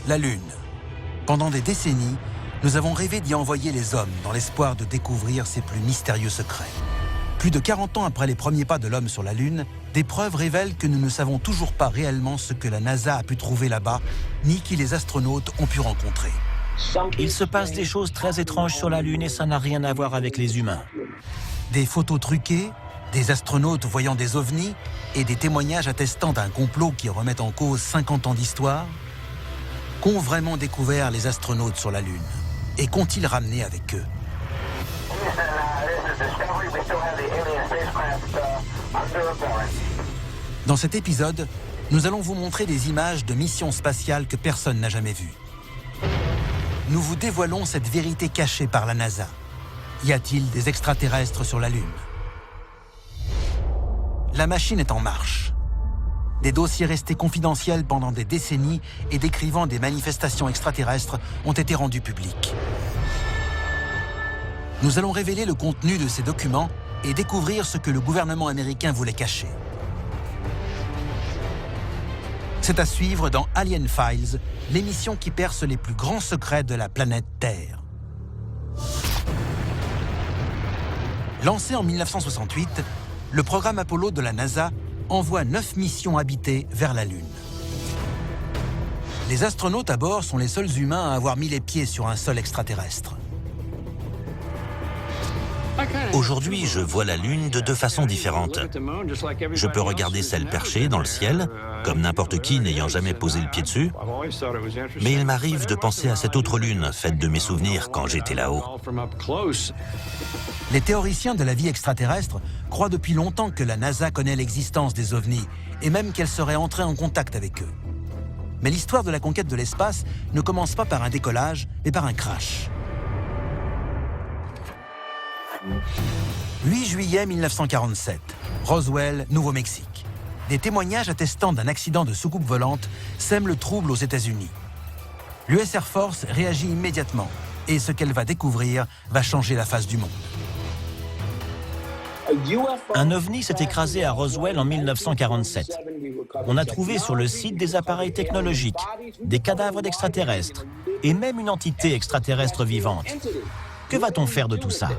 La Lune. Pendant des décennies, nous avons rêvé d'y envoyer les hommes dans l'espoir de découvrir ses plus mystérieux secrets. Plus de 40 ans après les premiers pas de l'homme sur la Lune, des preuves révèlent que nous ne savons toujours pas réellement ce que la NASA a pu trouver là-bas, ni qui les astronautes ont pu rencontrer. Il se passe des choses très étranges sur la Lune et ça n'a rien à voir avec les humains. Des photos truquées, des astronautes voyant des ovnis et des témoignages attestant d'un complot qui remet en cause 50 ans d'histoire. Qu'ont vraiment découvert les astronautes sur la Lune? Et qu'ont-ils ramené avec eux? Dans cet épisode, nous allons vous montrer des images de missions spatiales que personne n'a jamais vues. Nous vous dévoilons cette vérité cachée par la NASA. Y a-t-il des extraterrestres sur la Lune? La machine est en marche. Des dossiers restés confidentiels pendant des décennies et décrivant des manifestations extraterrestres ont été rendus publics. Nous allons révéler le contenu de ces documents et découvrir ce que le gouvernement américain voulait cacher. C'est à suivre dans Alien Files, l'émission qui perce les plus grands secrets de la planète Terre. Lancé en 1968, le programme Apollo de la NASA envoie 9 missions habitées vers la Lune. Les astronautes à bord sont les seuls humains à avoir mis les pieds sur un sol extraterrestre. Aujourd'hui, je vois la Lune de deux façons différentes. Je peux regarder celle perchée dans le ciel, comme n'importe qui n'ayant jamais posé le pied dessus. Mais il m'arrive de penser à cette autre Lune, faite de mes souvenirs quand j'étais là-haut. Les théoriciens de la vie extraterrestre croient depuis longtemps que la NASA connaît l'existence des ovnis et même qu'elle serait entrée en contact avec eux. Mais l'histoire de la conquête de l'espace ne commence pas par un décollage, mais par un crash. 8 juillet 1947, Roswell, Nouveau-Mexique. Des témoignages attestant d'un accident de soucoupe volante sèment le trouble aux États-Unis. L'US Air Force réagit immédiatement et ce qu'elle va découvrir va changer la face du monde. Un ovni s'est écrasé à Roswell en 1947. On a trouvé sur le site des appareils technologiques, des cadavres d'extraterrestres et même une entité extraterrestre vivante. Que va-t-on faire de tout ça?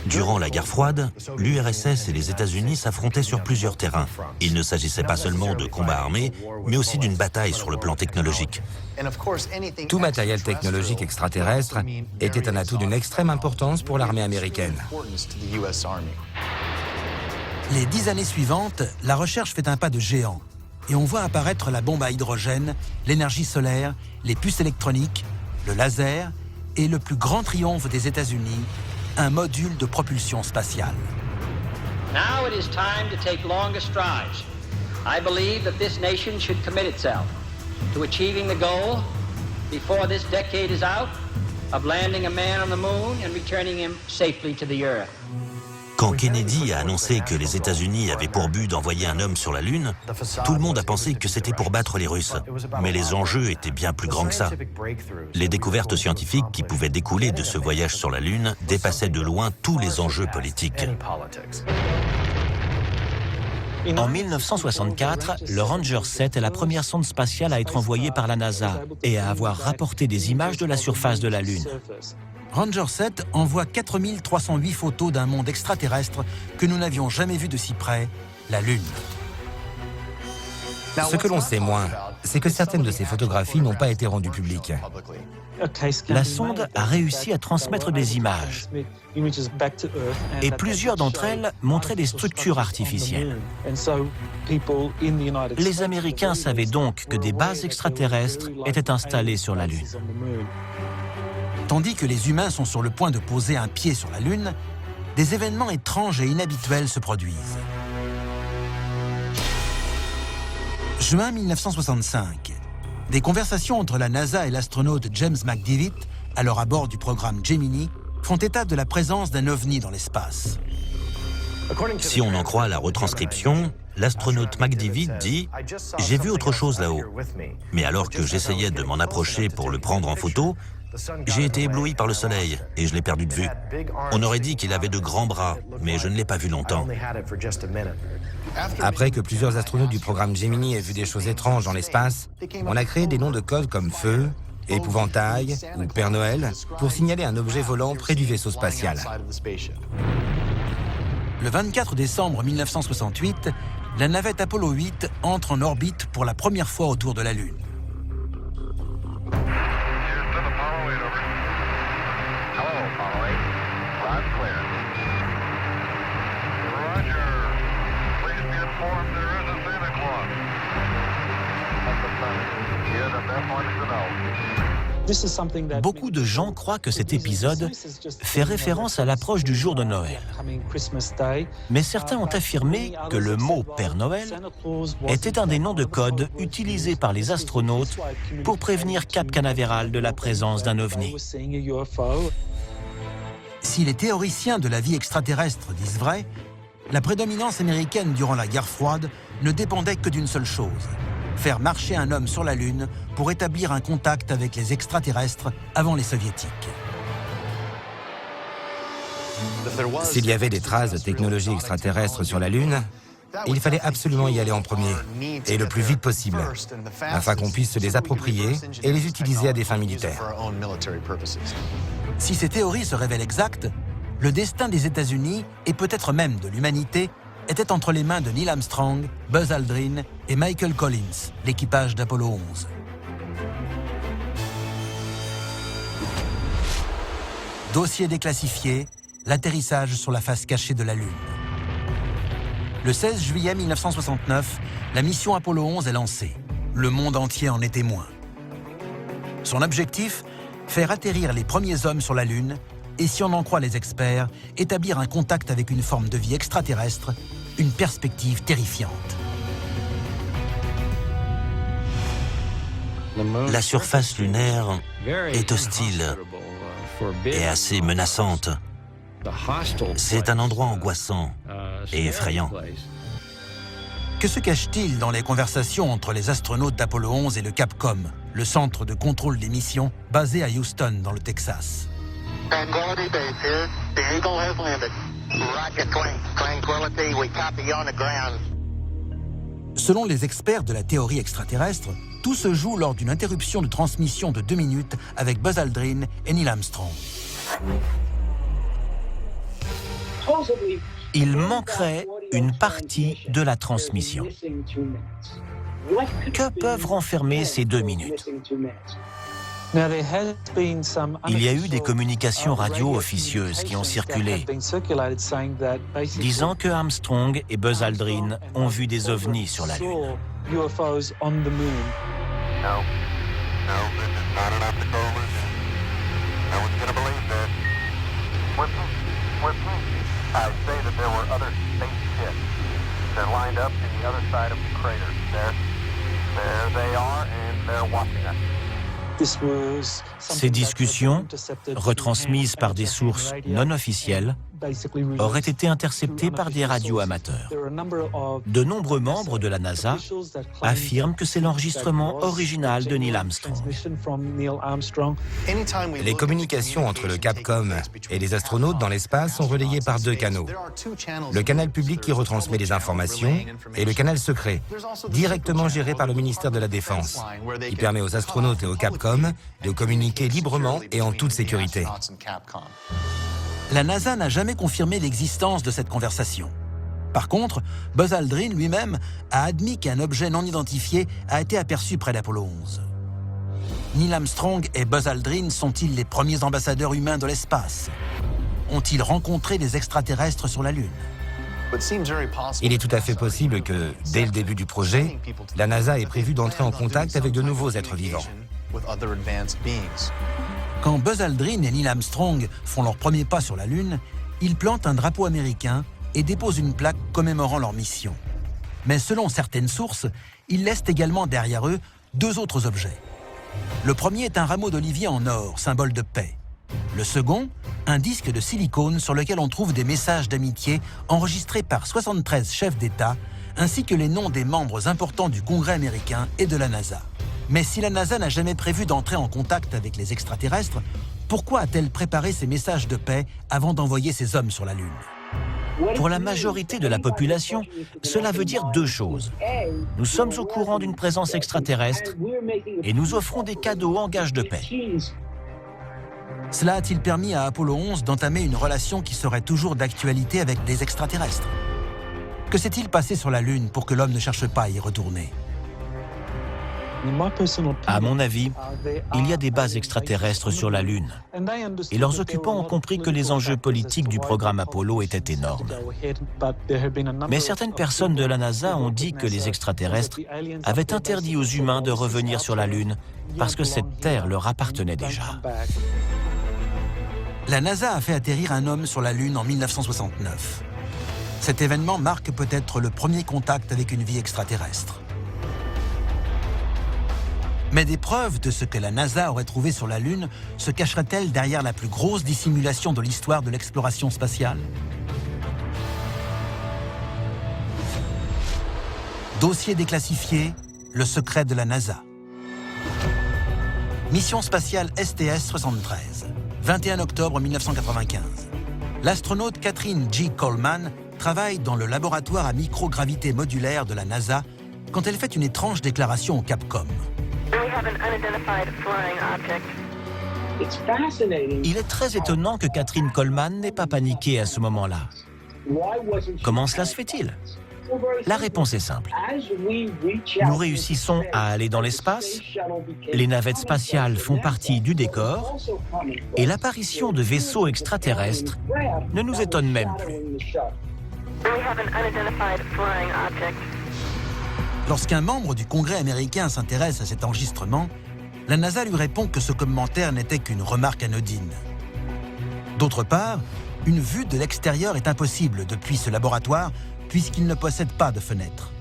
Durant la guerre froide, l'URSS et les États-Unis s'affrontaient sur plusieurs terrains. Il ne s'agissait pas seulement de combats armés, mais aussi d'une bataille sur le plan technologique. Tout matériel technologique extraterrestre était un atout d'une extrême importance pour l'armée américaine. Les 10 années suivantes, la recherche fait un pas de géant et on voit apparaître la bombe à hydrogène, l'énergie solaire, les puces électroniques, le laser et le plus grand triomphe des États-Unis, un module de propulsion spatiale. Now it is time to take longer strides. I believe that this nation should commit itself to achieving the goal before this decade is out of landing a man on the moon and returning him safely to the Earth. Quand Kennedy a annoncé que les États-Unis avaient pour but d'envoyer un homme sur la Lune, tout le monde a pensé que c'était pour battre les Russes. Mais les enjeux étaient bien plus grands que ça. Les découvertes scientifiques qui pouvaient découler de ce voyage sur la Lune dépassaient de loin tous les enjeux politiques. En 1964, le Ranger 7 est la première sonde spatiale à être envoyée par la NASA et à avoir rapporté des images de la surface de la Lune. Ranger 7 envoie 4308 photos d'un monde extraterrestre que nous n'avions jamais vu de si près, la Lune. Ce que l'on sait moins, c'est que certaines de ces photographies n'ont pas été rendues publiques. La sonde a réussi à transmettre des images et plusieurs d'entre elles montraient des structures artificielles. Les Américains savaient donc que des bases extraterrestres étaient installées sur la Lune. Tandis que les humains sont sur le point de poser un pied sur la Lune, des événements étranges et inhabituels se produisent. Juin 1965. Des conversations entre la NASA et l'astronaute James McDivitt, alors à bord du programme Gemini, font état de la présence d'un ovni dans l'espace. Si on en croit la retranscription, l'astronaute McDivitt dit « J'ai vu autre chose là-haut. Mais alors que j'essayais de m'en approcher pour le prendre en photo, J'ai été ébloui par le soleil et je l'ai perdu de vue. On aurait dit qu'il avait de grands bras, mais je ne l'ai pas vu longtemps. Après que plusieurs astronautes du programme Gemini aient vu des choses étranges dans l'espace, on a créé des noms de code comme Feu, Épouvantail ou Père Noël pour signaler un objet volant près du vaisseau spatial. Le 24 décembre 1968, la navette Apollo 8 entre en orbite pour la première fois autour de la Lune. Beaucoup de gens croient que cet épisode fait référence à l'approche du jour de Noël. Mais certains ont affirmé que le mot Père Noël était un des noms de code utilisés par les astronautes pour prévenir Cap Canaveral de la présence d'un ovni. Si les théoriciens de la vie extraterrestre disent vrai, la prédominance américaine durant la guerre froide ne dépendait que d'une seule chose: faire marcher un homme sur la Lune pour établir un contact avec les extraterrestres avant les soviétiques. S'il y avait des traces de technologie extraterrestre sur la Lune, il fallait absolument y aller en premier, et le plus vite possible, afin qu'on puisse se les approprier et les utiliser à des fins militaires. Si ces théories se révèlent exactes, le destin des États-Unis et peut-être même de l'humanité était entre les mains de Neil Armstrong, Buzz Aldrin et Michael Collins, l'équipage d'Apollo 11. Dossier déclassifié, l'atterrissage sur la face cachée de la Lune. Le 16 juillet 1969, la mission Apollo 11 est lancée. Le monde entier en est témoin. Son objectif, faire atterrir les premiers hommes sur la Lune et, si on en croit les experts, établir un contact avec une forme de vie extraterrestre, une perspective terrifiante. La surface lunaire est hostile et assez menaçante. C'est un endroit angoissant et effrayant. Que se cache-t-il dans les conversations entre les astronautes d'Apollo 11 et le Capcom, le centre de contrôle des missions basé à Houston, dans le Texas? Tranquility Base here. The Eagle has landed. Roger, Tranquility, we copy on the ground. Selon les experts de la théorie extraterrestre, tout se joue lors d'une interruption de transmission de 2 minutes avec Buzz Aldrin et Neil Armstrong. Il manquerait une partie de la transmission. Que peuvent renfermer ces 2 minutes? Il y a eu des communications radio officieuses qui ont circulé, disant que Armstrong et Buzz Aldrin ont vu des ovnis sur la Lune. Ces discussions, retransmises par des sources non officielles, auraient été interceptées par des radios amateurs. De nombreux membres de la NASA affirment que c'est l'enregistrement original de Neil Armstrong. Les communications entre le Capcom et les astronautes dans l'espace sont relayées par 2 canaux. Le canal public qui retransmet les informations et le canal secret, directement géré par le ministère de la Défense, qui permet aux astronautes et au Capcom de communiquer librement et en toute sécurité. La NASA n'a jamais confirmé l'existence de cette conversation. Par contre, Buzz Aldrin lui-même a admis qu'un objet non identifié a été aperçu près d'Apollo 11. Neil Armstrong et Buzz Aldrin sont-ils les premiers ambassadeurs humains de l'espace? Ont-ils rencontré des extraterrestres sur la Lune? Il est tout à fait possible que, dès le début du projet, la NASA ait prévu d'entrer en contact avec de nouveaux êtres vivants. Quand Buzz Aldrin et Neil Armstrong font leur premier pas sur la Lune, ils plantent un drapeau américain et déposent une plaque commémorant leur mission. Mais selon certaines sources, ils laissent également derrière eux 2 autres objets. Le premier est un rameau d'olivier en or, symbole de paix. Le second, un disque de silicone sur lequel on trouve des messages d'amitié enregistrés par 73 chefs d'État, ainsi que les noms des membres importants du Congrès américain et de la NASA. Mais si la NASA n'a jamais prévu d'entrer en contact avec les extraterrestres, pourquoi a-t-elle préparé ses messages de paix avant d'envoyer ses hommes sur la Lune? Pour la majorité de la population, cela veut dire deux choses. Nous sommes au courant d'une présence extraterrestre et nous offrons des cadeaux en gage de paix. Cela a-t-il permis à Apollo 11 d'entamer une relation qui serait toujours d'actualité avec des extraterrestres? Que s'est-il passé sur la Lune pour que l'homme ne cherche pas à y retourner? À mon avis, il y a des bases extraterrestres sur la Lune. Et leurs occupants ont compris que les enjeux politiques du programme Apollo étaient énormes. Mais certaines personnes de la NASA ont dit que les extraterrestres avaient interdit aux humains de revenir sur la Lune parce que cette terre leur appartenait déjà. La NASA a fait atterrir un homme sur la Lune en 1969. Cet événement marque peut-être le premier contact avec une vie extraterrestre. Mais des preuves de ce que la NASA aurait trouvé sur la Lune se cacheraient-elles derrière la plus grosse dissimulation de l'histoire de l'exploration spatiale? Dossier déclassifié, le secret de la NASA. Mission spatiale STS-73, 21 octobre 1995. L'astronaute Kathryn G. Coleman travaille dans le laboratoire à microgravité modulaire de la NASA quand elle fait une étrange déclaration au Capcom. Il est très étonnant que Kathryn Coleman n'ait pas paniqué à ce moment-là. Comment cela se fait-il? La réponse est simple. Nous réussissons à aller dans l'espace, les navettes spatiales font partie du décor, et l'apparition de vaisseaux extraterrestres ne nous étonne même plus. Lorsqu'un membre du Congrès américain s'intéresse à cet enregistrement, la NASA lui répond que ce commentaire n'était qu'une remarque anodine. D'autre part, une vue de l'extérieur est impossible depuis ce laboratoire puisqu'il ne possède pas de fenêtre.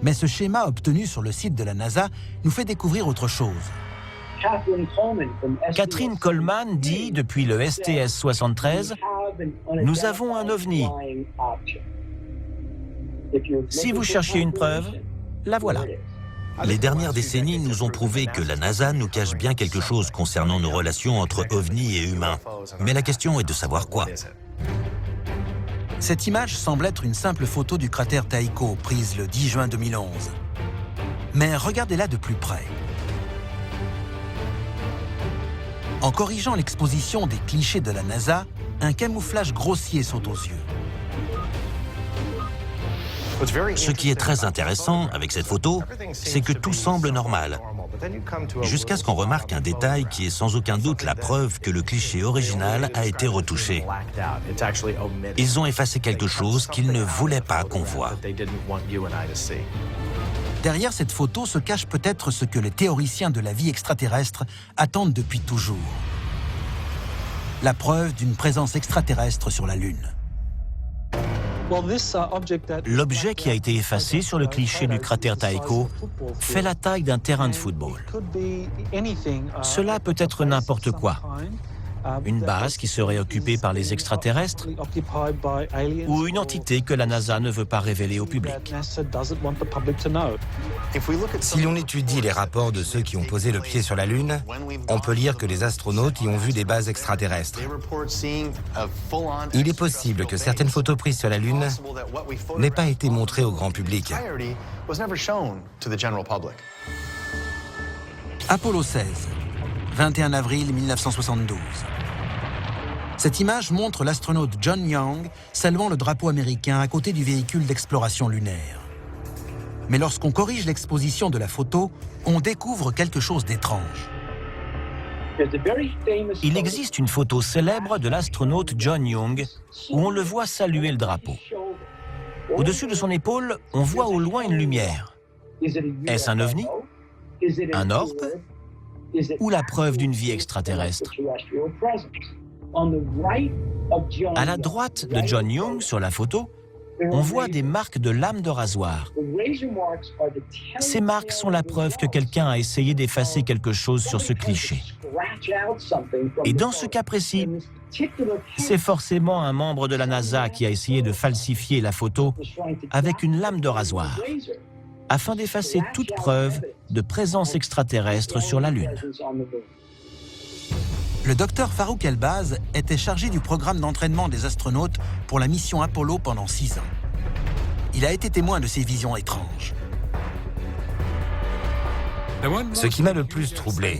Mais ce schéma obtenu sur le site de la NASA nous fait découvrir autre chose. Kathryn Coleman dit depuis le STS-73, « Nous avons un ovni. Si vous cherchez une preuve, la voilà. » Les dernières décennies nous ont prouvé que la NASA nous cache bien quelque chose concernant nos relations entre ovnis et humains. Mais la question est de savoir quoi. Cette image semble être une simple photo du cratère Tycho, prise le 10 juin 2011. Mais regardez-la de plus près. En corrigeant l'exposition des clichés de la NASA, un camouflage grossier saute aux yeux. Ce qui est très intéressant avec cette photo, c'est que tout semble normal, jusqu'à ce qu'on remarque un détail qui est sans aucun doute la preuve que le cliché original a été retouché. Ils ont effacé quelque chose qu'ils ne voulaient pas qu'on voie. Derrière cette photo se cache peut-être ce que les théoriciens de la vie extraterrestre attendent depuis toujours. La preuve d'une présence extraterrestre sur la Lune. L'objet qui a été effacé sur le cliché du cratère Tycho fait la taille d'un terrain de football. Cela peut être n'importe quoi. Une base qui serait occupée par les extraterrestres ou une entité que la NASA ne veut pas révéler au public. Si l'on étudie les rapports de ceux qui ont posé le pied sur la Lune, on peut lire que les astronautes y ont vu des bases extraterrestres. Il est possible que certaines photos prises sur la Lune n'aient pas été montrées au grand public. Apollo 16, 21 avril 1972. Cette image montre l'astronaute John Young saluant le drapeau américain à côté du véhicule d'exploration lunaire. Mais lorsqu'on corrige l'exposition de la photo, on découvre quelque chose d'étrange. Il existe une photo célèbre de l'astronaute John Young où on le voit saluer le drapeau. Au-dessus de son épaule, on voit au loin une lumière. Est-ce un ovni? Un orbe? Ou la preuve d'une vie extraterrestre? À la droite de John Young, sur la photo, on voit des marques de lames de rasoir. Ces marques sont la preuve que quelqu'un a essayé d'effacer quelque chose sur ce cliché. Et dans ce cas précis, c'est forcément un membre de la NASA qui a essayé de falsifier la photo avec une lame de rasoir. afin d'effacer toute preuve de présence extraterrestre sur la Lune. Le docteur Farouk Elbaz était chargé du programme d'entraînement des astronautes pour la mission Apollo pendant 6 ans. Il a été témoin de ces visions étranges. Ce qui m'a le plus troublé,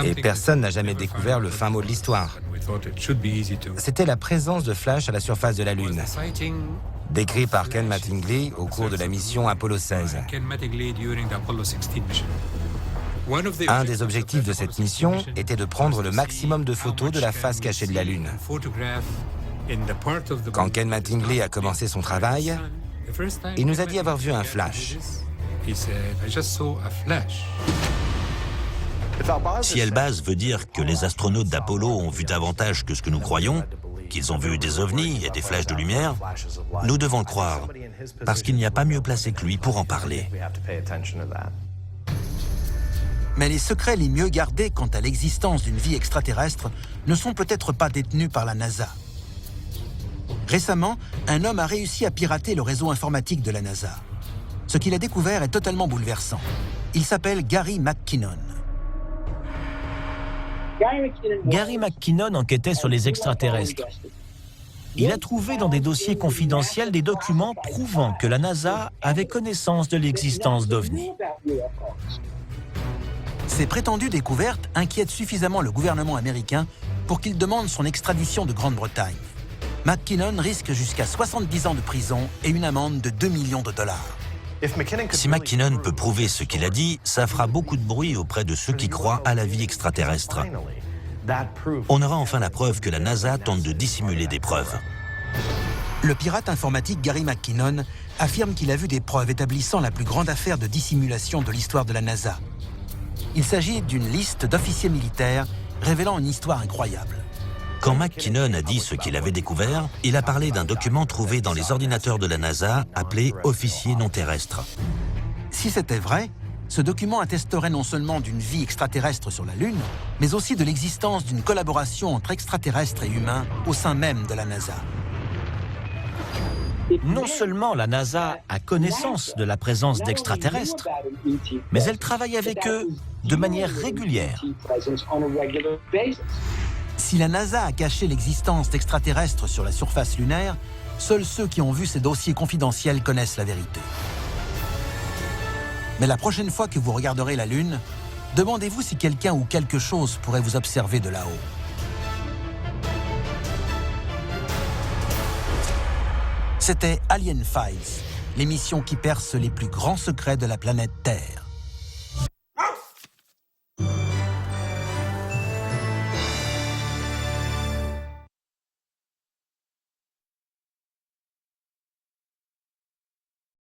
et personne n'a jamais découvert le fin mot de l'histoire, c'était la présence de flashs à la surface de la Lune, décrit par Ken Mattingly au cours de la mission Apollo 16. Un des objectifs de cette mission était de prendre le maximum de photos de la face cachée de la Lune. Quand Ken Mattingly a commencé son travail, il nous a dit avoir vu un flash. Si Elbaz veut dire que les astronautes d'Apollo ont vu davantage que ce que nous croyons, qu'ils ont vu des ovnis et des flashs de lumière, nous devons le croire, parce qu'il n'y a pas mieux placé que lui pour en parler. Mais les secrets les mieux gardés quant à l'existence d'une vie extraterrestre ne sont peut-être pas détenus par la NASA. Récemment, un homme a réussi à pirater le réseau informatique de la NASA. Ce qu'il a découvert est totalement bouleversant. Il s'appelle Gary McKinnon. Gary McKinnon enquêtait sur les extraterrestres. Il a trouvé dans des dossiers confidentiels des documents prouvant que la NASA avait connaissance de l'existence d'ovnis. Ces prétendues découvertes inquiètent suffisamment le gouvernement américain pour qu'il demande son extradition de Grande-Bretagne. McKinnon risque jusqu'à 70 ans de prison et une amende de 2 millions de dollars. Si McKinnon peut prouver ce qu'il a dit, ça fera beaucoup de bruit auprès de ceux qui croient à la vie extraterrestre. On aura enfin la preuve que la NASA tente de dissimuler des preuves. Le pirate informatique Gary McKinnon affirme qu'il a vu des preuves établissant la plus grande affaire de dissimulation de l'histoire de la NASA. Il s'agit d'une liste d'officiers militaires révélant une histoire incroyable. Quand McKinnon a dit ce qu'il avait découvert, il a parlé d'un document trouvé dans les ordinateurs de la NASA appelé « officier non terrestre ». Si c'était vrai, ce document attesterait non seulement d'une vie extraterrestre sur la Lune, mais aussi de l'existence d'une collaboration entre extraterrestres et humains au sein même de la NASA. Non seulement la NASA a connaissance de la présence d'extraterrestres, mais elle travaille avec eux de manière régulière. Si la NASA a caché l'existence d'extraterrestres sur la surface lunaire, seuls ceux qui ont vu ces dossiers confidentiels connaissent la vérité. Mais la prochaine fois que vous regarderez la Lune, demandez-vous si quelqu'un ou quelque chose pourrait vous observer de là-haut. C'était Alien Files, l'émission qui perce les plus grands secrets de la planète Terre.